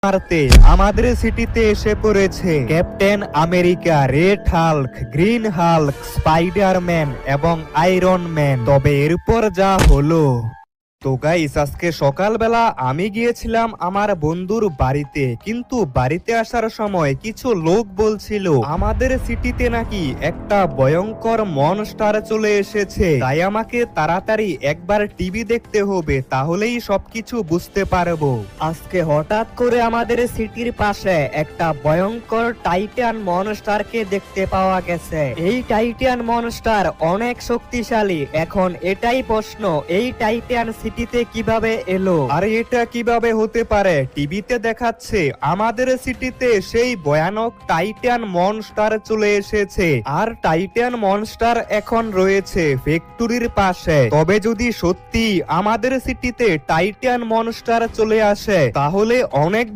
মারতে আমাদের সিটিতে এসে পড়েছে captain America, red Hulk, green Hulk, Spiderman এবং আয়রন ম্যান। তবে এরপর যা হলো, তো গাইস আজকে সকালবেলা আমি গিয়েছিলাম আমার বন্ধুর বাড়িতে, কিন্তু বাড়িতে আসার সময় কিছু লোক বলছিল আমাদের সিটিতে নাকি একটা ভয়ঙ্কর মনস্টার চলে এসেছে, তাই আমাকে তাড়াতাড়ি একবার টিভি দেখতে হবে, তাহলেই সবকিছু বুঝতে পারবো। আজকে হঠাৎ করে আমাদের সিটির পাশে একটা ভয়ঙ্কর টাইটান মনস্টারকে দেখতে পাওয়া গেছে। এই টাইটান মনস্টার অনেক শক্তিশালী। এখন এটাই প্রশ্ন, এই টাইটান সিটিতে কিভাবে এলো? আর এটা কিভাবে হতে পারে? টিভিতে দেখাচ্ছে আমাদের সিটিতে সেই ভয়ানক টাইটান মনস্টার চলে এসেছে, আর টাইটান মনস্টার এখন রয়েছে ফ্যাক্টরির পাশে। তবে যদি সত্যি আমাদের সিটিতে টাইটান মনস্টার চলে আসে, তাহলে অনেক